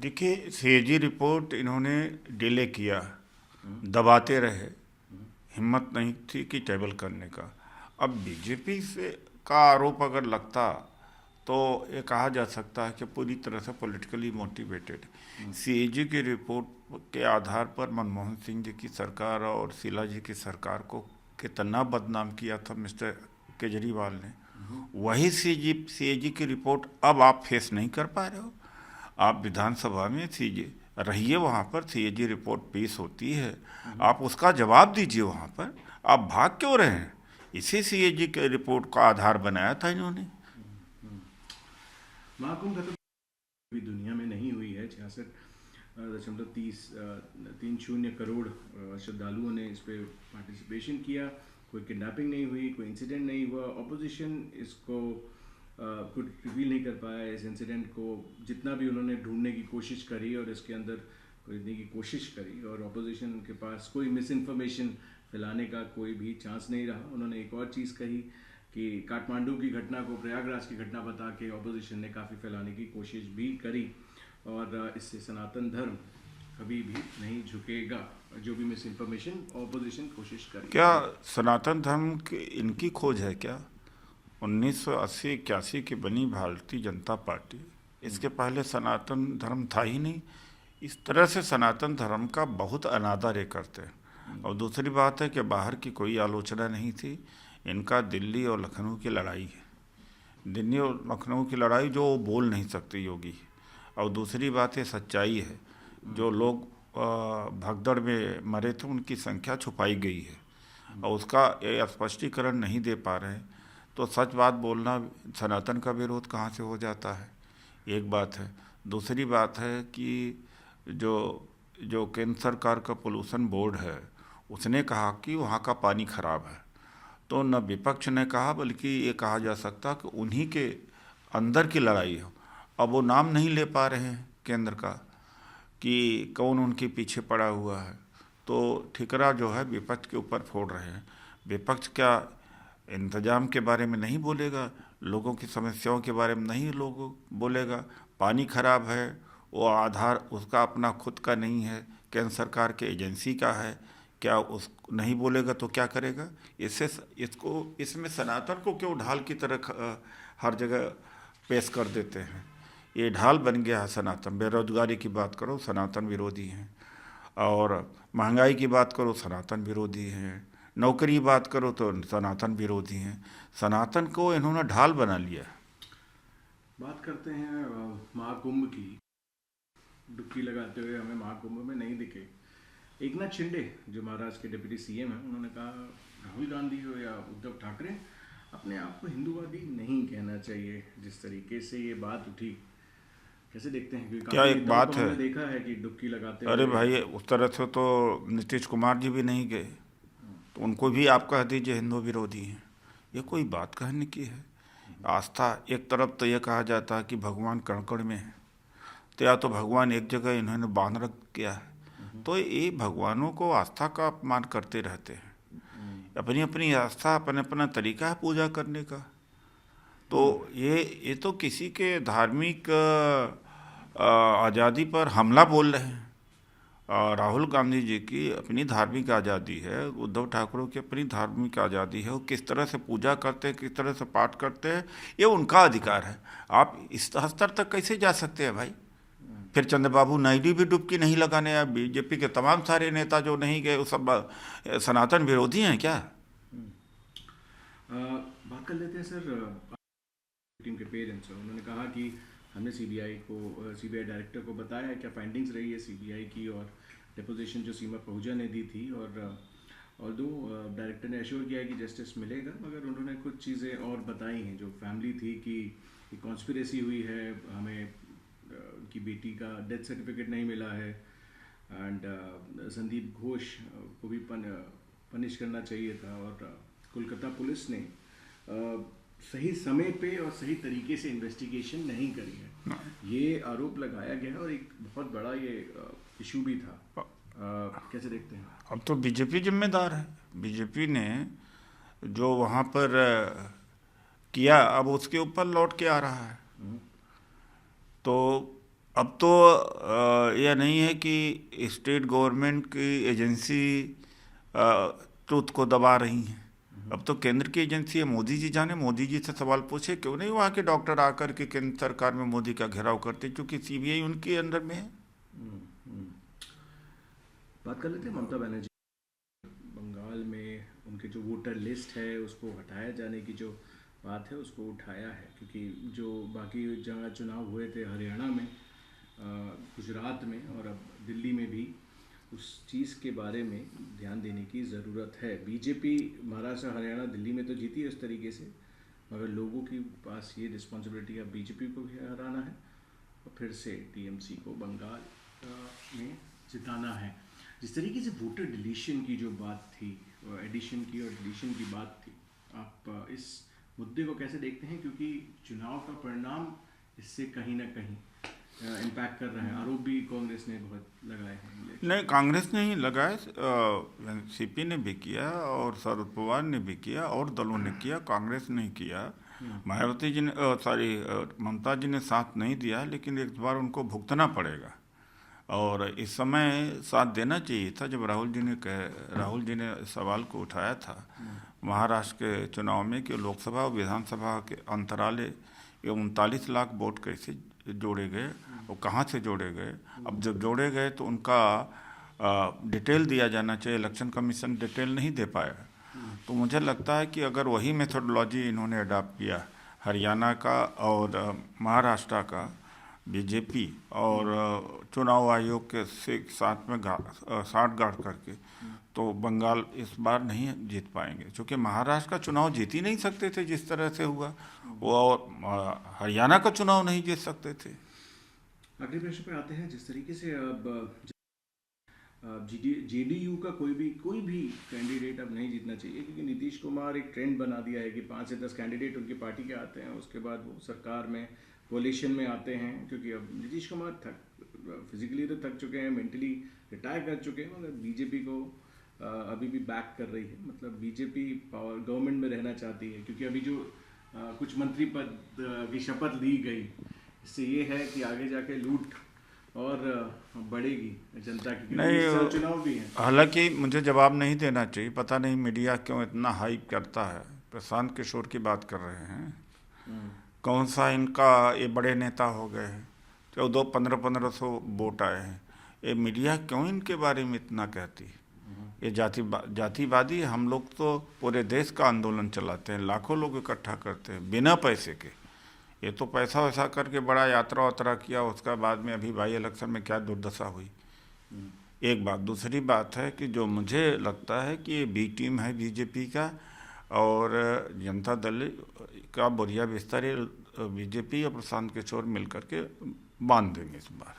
देखिए, CAG report इन्होंने delay किया, दबाते रहे, हिम्मत नहीं थी कि टेबल करने का। अब बीजेपी से का आरोप अगर लगता तो ये कहा जा सकता है कि पूरी तरह से पॉलिटिकली मोटिवेटेड। सीएजी की रिपोर्ट के आधार पर मनमोहन सिंह जी की सरकार और शीला जी की सरकार को कितना बदनाम किया था मिस्टर केजरीवाल ने, वही सीएजी की रिपोर्ट अब आप फेस नहीं कर पा रहे हो। आप विधानसभा में सीजे रहिए, वहाँ पर सीएजी रिपोर्ट पेश होती है, आप उसका जवाब दीजिए वहाँ पर। आप भाग क्यों रहे हैं? इसी सीएजी के रिपोर्ट का आधार बनाया था इन्होंने। महाकुंभ तो भी दुनिया में नहीं हुई है। 66.30 करोड़ श्रद्धालुओं ने इस पे पार्टिसिपेशन किया। कोई किडनैपिंग नहीं हुई, कोई इंसिडेंट नहीं हुआ। ऑपोजिशन इसको कुछ रिवील नहीं कर पाया इस इंसिडेंट को। जितना भी उन्होंने ढूंढने की कोशिश करी और इसके अंदर खोजने की कोशिश करी, और ऑपोजिशन के पास कोई मिस इन्फॉर्मेशन फैलाने का कोई भी चांस नहीं रहा। उन्होंने एक और चीज़ कही कि काठमांडू की घटना को प्रयागराज की घटना बता के ऑपोजिशन ने काफ़ी फैलाने की कोशिश भी करी, और इससे सनातन धर्म कभी भी नहीं झुकेगा। जो भी मिस इन्फॉर्मेशन ऑपोजिशन कोशिश करी। क्या सनातन धर्म की इनकी खोज है क्या? 1980-81 की बनी भारतीय जनता पार्टी, इसके पहले सनातन धर्म था ही नहीं। इस तरह से सनातन धर्म का बहुत अनादर ये करते हैं। और दूसरी बात है कि बाहर की कोई आलोचना नहीं थी, इनका दिल्ली और लखनऊ की लड़ाई है। दिल्ली और लखनऊ की लड़ाई जो वो बोल नहीं सकते योगी। और दूसरी बात है, सच्चाई है, जो लोग भगदड़ में मरे थे उनकी संख्या छुपाई गई है और उसका ये स्पष्टीकरण नहीं दे पा रहे हैं। तो सच बात बोलना सनातन का विरोध कहाँ से हो जाता है, एक बात है। दूसरी बात है कि जो जो केंद्र सरकार का पोल्यूशन बोर्ड है, उसने कहा कि वहाँ का पानी खराब है। तो न विपक्ष ने कहा, बल्कि ये कहा जा सकता कि उन्हीं के अंदर की लड़ाई हो। अब वो नाम नहीं ले पा रहे हैं केंद्र का कि कौन उनके पीछे पड़ा हुआ है, तो ठिकरा जो है विपक्ष के ऊपर फोड़ रहे हैं। विपक्ष क्या इंतजाम के बारे में नहीं बोलेगा? लोगों की समस्याओं के बारे में नहीं लोग बोलेगा? पानी खराब है, वो आधार उसका अपना खुद का नहीं है, केंद्र सरकार के एजेंसी का है। क्या उस नहीं बोलेगा तो क्या करेगा? इससे इसको इसमें सनातन को क्यों ढाल की तरह हर जगह पेश कर देते हैं? ये ढाल बन गया है सनातन। बेरोजगारी की बात करो, सनातन विरोधी हैं। और महंगाई की बात करो, सनातन विरोधी हैं। नौकरी बात करो तो सनातन विरोधी हैं। सनातन को इन्होंने ढाल बना लिया। बात करते हैं महाकुंभ की। डुबकी लगाते हुए हमें महाकुंभ में नहीं दिखे एक नाथ शिंदे, जो महाराष्ट्र के डिप्टी सीएम हैं। उन्होंने कहा राहुल गांधी हो या उद्धव ठाकरे, अपने आप को हिंदूवादी नहीं कहना चाहिए। जिस तरीके से ये बात उठी, कैसे देखते हैं? क्योंकि क्या काफी एक नेताओं को बात है, हमने देखा है कि डुबकी लगाते अरे हुए। भाई उस तरह से तो नीतीश कुमार जी भी नहीं गए, तो उनको भी आप कह दीजिए हिंदू विरोधी हैं। ये कोई बात कहने की है? आस्था एक तरफ तो ये कहा जाता है कि भगवान कण कण में है, तो या तो भगवान एक जगह इन्होंने बांध रख किया है। तो ये भगवानों को आस्था का अपमान करते रहते हैं। अपनी अपनी आस्था, अपना अपना तरीका है पूजा करने का। तो ये तो किसी के धार्मिक आज़ादी पर हमला बोल रहे हैं। राहुल गांधी जी की अपनी धार्मिक आज़ादी है, उद्धव ठाकरे की अपनी धार्मिक आज़ादी है। वो किस तरह से पूजा करते हैं, किस तरह से पाठ करते हैं, ये उनका अधिकार है। आप इस स्तर तक कैसे जा सकते हैं भाई? फिर चंद्रबाबू नायडू भी डुबकी नहीं लगाने आए। बीजेपी के तमाम सारे नेता जो नहीं गए वो सब सनातन विरोधी हैं क्या? बात कर लेते हैं सर टीम के पेरेंट्स। उन्होंने कहा कि हमने सीबीआई डायरेक्टर को बताया है क्या फाइंडिंग्स रही है सीबीआई की, और डिपोजिशन जो सीमा पहुंचा ने दी थी। और दो डायरेक्टर ने एश्योर किया है कि जस्टिस मिलेगा, मगर उन्होंने कुछ चीज़ें और बताई हैं जो फैमिली थी कि कॉन्स्पिरेसी हुई है, हमें उनकी बेटी का डेथ सर्टिफिकेट नहीं मिला है, एंड संदीप घोष को भी पनिश करना चाहिए था। और कोलकाता पुलिस ने सही समय पे और सही तरीके से इन्वेस्टिगेशन नहीं करी है, ये आरोप लगाया गया और एक बहुत बड़ा ये इशू भी था। कैसे देखते हैं? अब तो बीजेपी जिम्मेदार है। बीजेपी ने जो वहाँ पर किया, अब उसके ऊपर लौट के आ रहा है। तो अब तो यह नहीं है कि स्टेट गवर्नमेंट की एजेंसी ट्रुथ को दबा रही हैं। अब तो केंद्र की एजेंसी है, मोदी जी जाने, मोदी जी से सवाल पूछे, क्यों नहीं वहाँ के डॉक्टर आकर के केंद्र सरकार में मोदी का घेराव करते, क्योंकि सीबीआई उनके अंदर में है। बात कर लेते हैं ममता बनर्जी। बंगाल में उनके जो वोटर लिस्ट है उसको हटाया जाने की जो बात है उसको उठाया है, क्योंकि जो बाकी जगह चुनाव हुए थे हरियाणा में, गुजरात में और अब दिल्ली में भी उस चीज़ के बारे में ध्यान देने की ज़रूरत है। बीजेपी महाराष्ट्र हरियाणा दिल्ली में तो जीती है उस तरीके से, मगर लोगों के पास ये रिस्पॉन्सिबिलिटी अब बीजेपी को भी हराना है और फिर से टीएमसी को बंगाल में जिताना है। जिस तरीके से वोटर डिलीशन की जो बात थी, एडिशन की और डिलीशन की बात थी, आप इस मुद्दे को कैसे देखते हैं? क्योंकि चुनाव का परिणाम इससे कहीं ना कहीं इम्पैक्ट कर रहा है। आरोप भी कांग्रेस ने बहुत लगाए हैं। नहीं, कांग्रेस ने ही लगाए, सीपी ने भी किया और शरद पवार ने भी किया और दलों ने किया, कांग्रेस ने किया। मायावती जी ने ममता जी ने साथ नहीं दिया, लेकिन एक बार उनको भुगतना पड़ेगा। और इस समय साथ देना चाहिए था जब राहुल जी ने सवाल को उठाया था महाराष्ट्र के चुनाव में कि लोकसभा और विधानसभा के अंतराल ये 39 लाख वोट कैसे जोड़े गए और कहाँ से जोड़े गए। अब जब जोड़े गए तो उनका डिटेल दिया जाना चाहिए, इलेक्शन कमीशन डिटेल नहीं दे पाया। तो मुझे लगता है कि अगर वही मेथोडोलॉजी इन्होंने अडॉप्ट किया हरियाणा का और महाराष्ट्र का बीजेपी और चुनाव आयोग के साथ में साठगांठ करके, तो बंगाल इस बार नहीं जीत पाएंगे, क्योंकि महाराष्ट्र का चुनाव जीत ही नहीं सकते थे जिस तरह से हुआ वो, और हरियाणा का चुनाव नहीं जीत सकते थे। अगले प्रश्न पे आते हैं। जिस तरीके से अब जेडीयू का कोई भी कैंडिडेट अब नहीं जीतना चाहिए, क्योंकि नीतीश कुमार एक ट्रेंड बना दिया है कि 5 से 10 कैंडिडेट उनकी पार्टी के आते हैं, उसके बाद वो सरकार में कोलिशन में आते हैं। क्योंकि अब नीतीश कुमार फिजिकली तो थक चुके हैं, मेंटली रिटायर कर चुके हैं, मगर बीजेपी को अभी भी बैक कर रही है। मतलब बीजेपी पावर गवर्नमेंट में रहना चाहती है, क्योंकि अभी जो कुछ मंत्री पद की शपथ ली गई, इससे ये है कि आगे जाके लूट और बढ़ेगी जनता की। नहीं, चुनाव भी है। हालांकि मुझे जवाब नहीं देना चाहिए, पता नहीं मीडिया क्यों इतना हाइप करता है। प्रशांत किशोर की बात कर रहे हैं, कौन सा इनका ये बड़े नेता हो गए हैं, 1500 वोट आए हैं। ये मीडिया क्यों इनके बारे में इतना कहती है? ये जातिवादी। हम लोग तो पूरे देश का आंदोलन चलाते हैं, लाखों लोग इकट्ठा करते हैं बिना पैसे के। ये तो पैसा वैसा करके बड़ा यात्रा वात्रा किया, उसका बाद में अभी बाई इलेक्शन में क्या दुर्दशा हुई। एक बात। दूसरी बात है कि जो मुझे लगता है कि ये बी टीम है बीजेपी का, और जनता दल का बोरिया बिस्तर बीजेपी और प्रशांत किशोर मिल करके बांध देंगे इस बार।